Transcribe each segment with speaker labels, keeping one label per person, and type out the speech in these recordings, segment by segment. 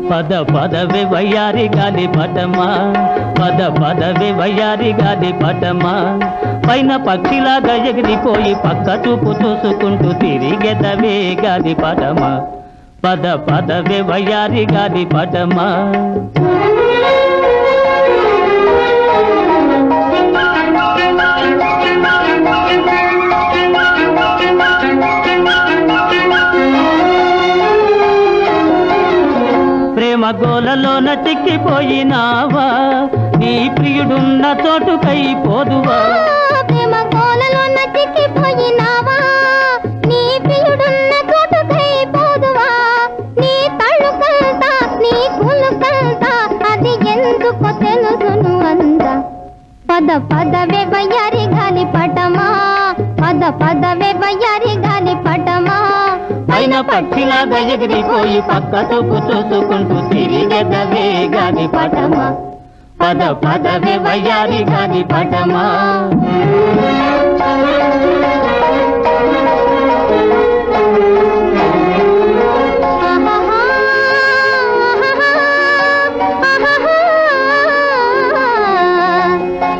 Speaker 1: పద పదవే వయ్యారి గాలి పటమా, పద పదవే వయ్యారి గాలి పటమా, పైన పక్షిలాగా ఎగిరిపోయి పక్క చూపు చూసుకుంటూ తిరిగెదవే గాలి పటమా, పద పదవే వయ్యారి గాలి పటమా. ప్రేమ గోలలోన చిక్కిపోయినావా, నీ ప్రియుడున్న చోటుకై పోదువా.
Speaker 2: ప్రేమ గోలలోన చిక్కిపోయినావా, నీ ప్రియుడున్న చోటుకై పోదువా. నీ తళుకంతా నీ కులుకంతా అది ఎందుకో తెలుసును అంత. పద పదవే వయ్యారి గాలి పటమా, పద పదవే వయ్యారి గాలి పటమా,
Speaker 1: పైన పక్షిలాగా ఎగిరిపోయి పక్క చూపు చూసుకుంటూ తిరిగెదవే గాలి పటమా, పద పదవే వయ్యారి గాలి పటమా.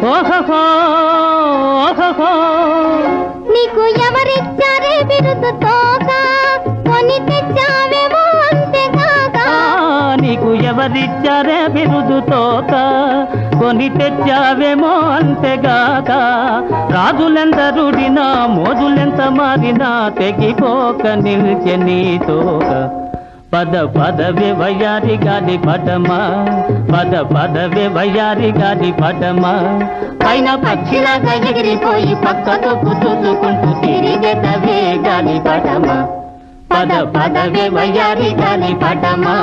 Speaker 1: ఓహో ఓహో
Speaker 2: నీకు ఎవరిచ్చారే బిరుదు తోక, కొని తెచ్చావేమో అంతేగాక.
Speaker 1: నీకు ఎవరిచ్చారే బిరుదు తోక, కొని తెచ్చావేమో అంతేగాక. రాజులెందరుడినా మోజులెంత మారినా తెగిపోక నిలిచె నీ తోక. పద పదవే వయ్యారి గాలి పటమా, పద పదవే వయ్యారి గాలి పటమా, పైన పక్షిలాగా ఎగిరిపోయి పక్క చూపు చూసుకుంటూ తిరిగెదవే గాలి పటమా, పద పదవే వయ్యారి గాలి పటమా.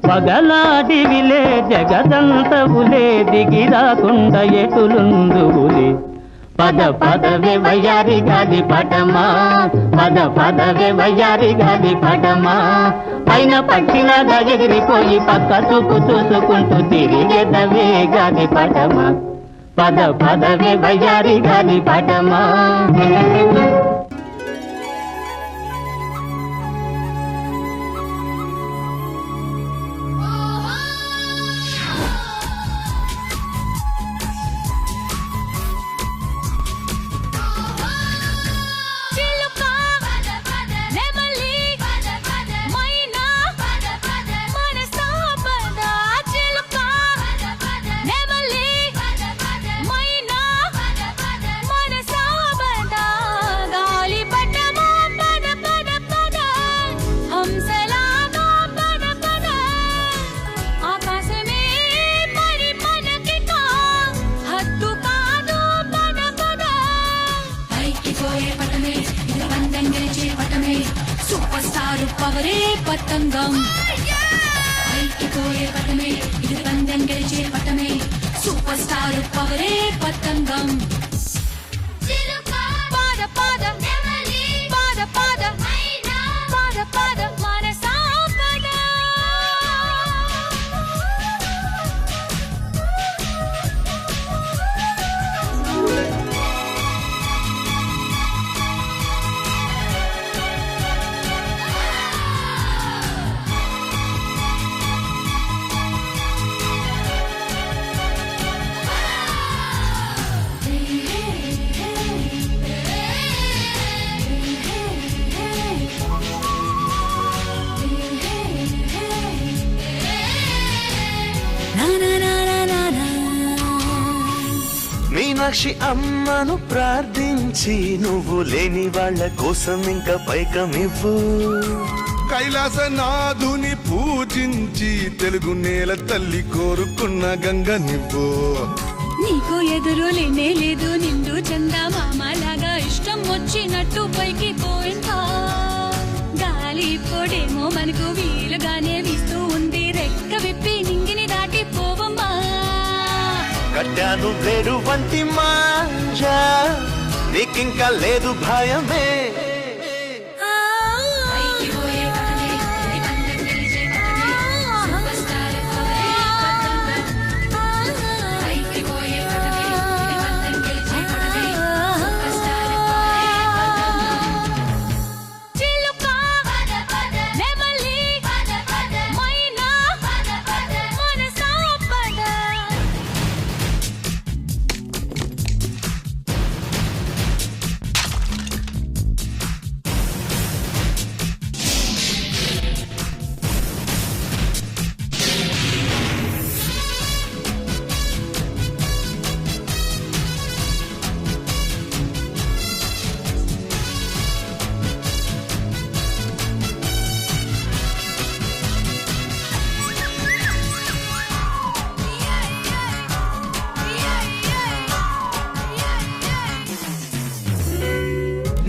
Speaker 1: పగలాడివిలే జగదంతవులే దిగిరాకుండా ఎటులుందువులే. పద పదవే వయ్యారి గాలి పటమా, పద పదవే వయ్యారి గాలి పటమా, పైన పక్షిలాగా ఎగిరిపోయి పక్క చూపు చూసుకుంటూ తిరిగెదవే గాలి పటమా, పద పదవే వయ్యారి గాలి పటమా.
Speaker 3: పవరే పతంగం పైకి పోయే పటమే, ఇది పందెం గెలిచే పటమే, సూపర్ స్టార్ పవరే పతంగం. పాద పాద పాద పాద పాద పాద మనసా పద.
Speaker 4: మీనాక్షి అమ్మను ప్రార్థించి నువ్వు లేని వాళ్ళ కోసం ఇంకా పైకమివ్వు.
Speaker 5: కైలాసనాథుని పూజించి తెలుగు నేల తల్లి కోరుకున్న గంగ నువ్వు.
Speaker 3: నీకు ఎదురు లేనే లేదు నిండు చందా మామలాగా ఇష్టం వచ్చినట్టు పైకి పోయిందా. గాలి పొడేమో మనకు వీలుగానే వీస్తూ ఉంది. రెక్క విప్పి నింగిని దాటి పోవమ్మా.
Speaker 4: కట్టాను వేరు వంటి మాంజా నీకింకా లేదు భయమే.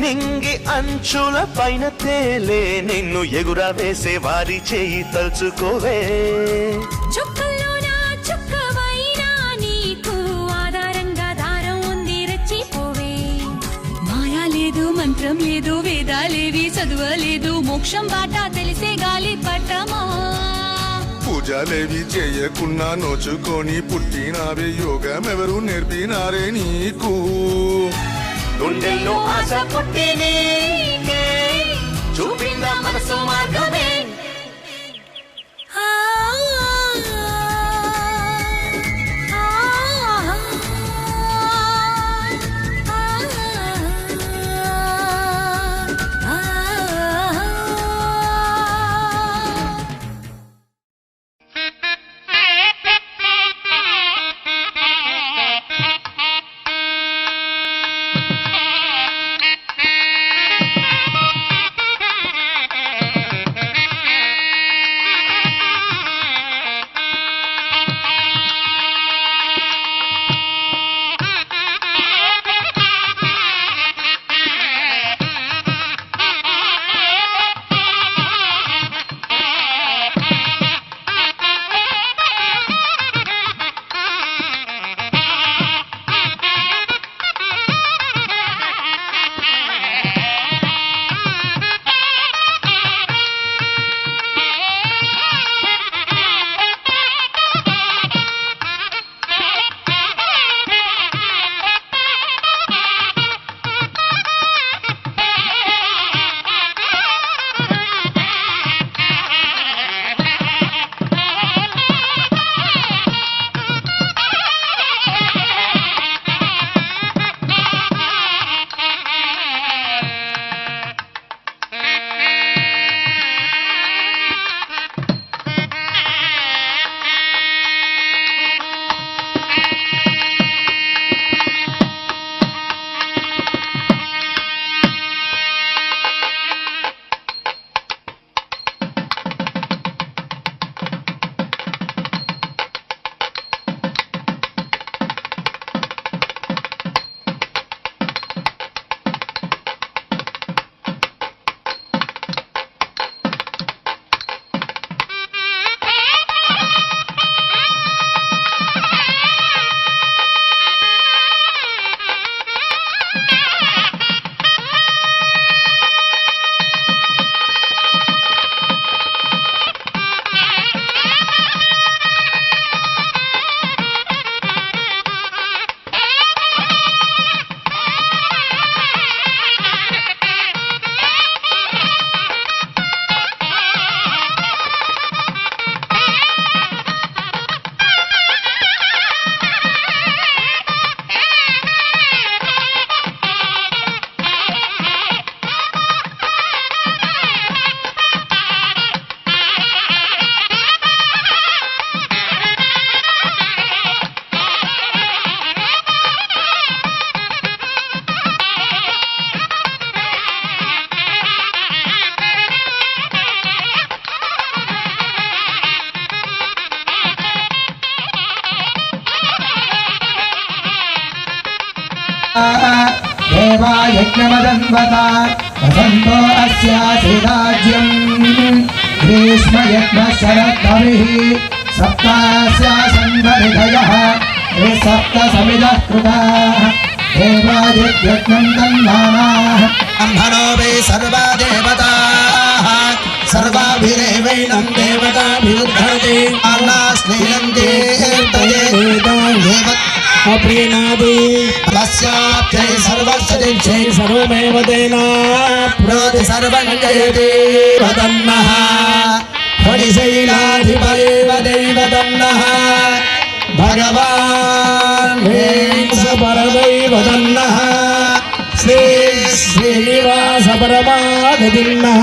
Speaker 4: నింగి అంచుల పైన తేలే నిన్ను ఎగురా వేసే వారి చేయి తలుచుకోవే.
Speaker 3: చుక్కల్లోనా చుక్కవైనా నీకు ఆధారంగా దారం ఉంది రెచ్చిపోవే. మాయా లేదు మంత్రం లేదు వేదాలేవి చదువలేదు మోక్షం బాట తెలిసే గాలి పట్టమా.
Speaker 5: పూజలేవి చేయకున్నా నోచుకొని పుట్టినావే యోగమెవరు నేర్పినారే నీకు.
Speaker 4: గుండెల్లో ఆశ పుట్టి నీకే చూపింద మనసు మార్గమే.
Speaker 6: देवा यज्ञमदन्वता वसन्तो अस्यासिराज्यम् ग्रीष्मयज्ञः शरद्भविः सप्तास्यासन्वरिधयः ये सप्त समिधः कृताः देवायज्ञं तन्मानाः ब्रह्मणो वै सर्वा देवताः सर्वाभिरेवैनं देवताभिरुद्धते अन्नास्नेयन्ते तये देवप्रीणादि तस्याप्त्यै सर्वस्य सर्वमेव तेनाप्नोति सर्वं जयति वदन्नः फणिशैलाधिपदेव देवदन्नः भगवान् वेङ्कटपरदैवदन्नः श्री श्रीनिवासपरमागतिन्नः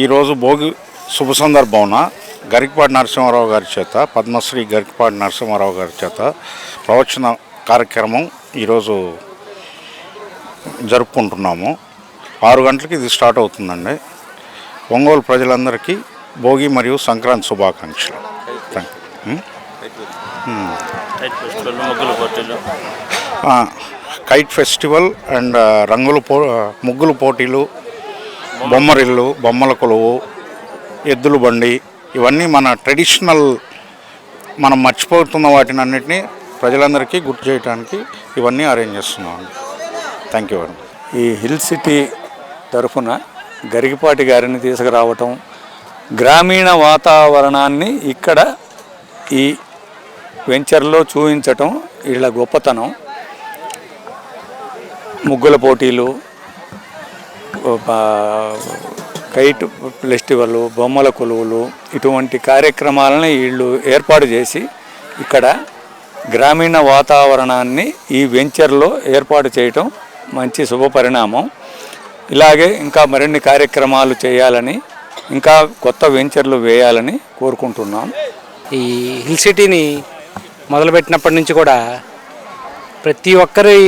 Speaker 7: ఈరోజు భోగి శుభ సందర్భంన గరికపాటి నరసింహారావు గారి చేత పద్మశ్రీ గరికపాటి నరసింహారావు గారి చేత ప్రవచన కార్యక్రమం ఈరోజు జరుపుకుంటున్నాము. 6 గంటలకి ఇది స్టార్ట్ అవుతుందండి. ఒంగోలు ప్రజలందరికీ భోగి మరియు సంక్రాంతి శుభాకాంక్షలు. కైట్ ఫెస్టివల్ అండ్ ముగ్గులు పోటీలు, బొమ్మరిల్లు, బొమ్మల కొలువు, ఎద్దుల బండి, ఇవన్నీ మన ట్రెడిషనల్ మనం మర్చిపోతున్న వాటిని అన్నిటినీ ప్రజలందరికీ గుర్తు చేయడానికి ఇవన్నీ అరేంజ్ చేస్తున్నాం. Thank you very much.
Speaker 8: ఈ హిల్ సిటీ తరఫున గరికపాటి గారిని తీసుకురావటం, గ్రామీణ వాతావరణాన్ని ఇక్కడ ఈ వెంచర్లో చూపించటం వీళ్ళ గొప్పతనం. ముగ్గుల పోటీలు, కైట్ ఫెస్టివల్, బొమ్మల కొలువులు, ఇటువంటి కార్యక్రమాలను వీళ్ళు ఏర్పాటు చేసి ఇక్కడ గ్రామీణ వాతావరణాన్ని ఈ వెంచర్లో ఏర్పాటు చేయటం మంచి శుభ పరిణామం. ఇలాగే ఇంకా మరిన్ని కార్యక్రమాలు చేయాలని, ఇంకా కొత్త వెంచర్లు వేయాలని కోరుకుంటున్నాం.
Speaker 9: ఈ హిల్ సిటీని మొదలుపెట్టినప్పటి నుంచి కూడా ప్రతి ఒక్కరి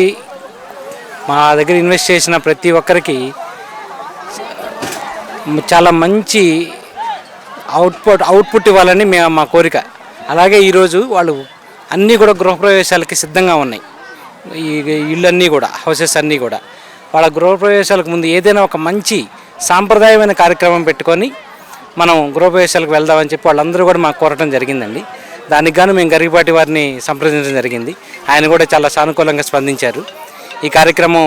Speaker 9: మా దగ్గర ఇన్వెస్ట్ చేసిన ప్రతి ఒక్కరికి చాలా మంచి అవుట్పుట్ ఇవ్వాలని మా కోరిక. అలాగే ఈరోజు వాళ్ళు అన్నీ కూడా గృహప్రవేశాలకి సిద్ధంగా ఉన్నాయి. ఈ ఇళ్ళన్నీ కూడా, హౌసెస్ అన్నీ కూడా వాళ్ళ గృహప్రవేశాలకు ముందు ఏదైనా ఒక మంచి సాంప్రదాయమైన కార్యక్రమం పెట్టుకొని మనం గృహప్రవేశాలకు వెళ్దామని చెప్పి వాళ్ళందరూ కూడా మాకు కోరటం జరిగిందండి. దానికి గాను మేము గరికపాటి వారిని సంప్రదించడం జరిగింది. ఆయన కూడా చాలా సానుకూలంగా స్పందించారు. ఈ కార్యక్రమం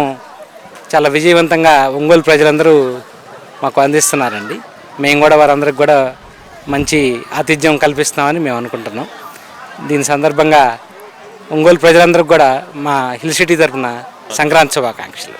Speaker 9: చాలా విజయవంతంగా ఒంగోలు ప్రజలందరూ మాకు అందిస్తున్నారండి. మేము కూడా వారందరికి కూడా మంచి ఆతిథ్యం కల్పిస్తామని మేము అనుకుంటున్నాం. దీని సందర్భంగా ఒంగోలు ప్రజలందరికీ కూడా మా హిల్ సిటీ తరఫున సంక్రాంతి శుభాకాంక్షలు.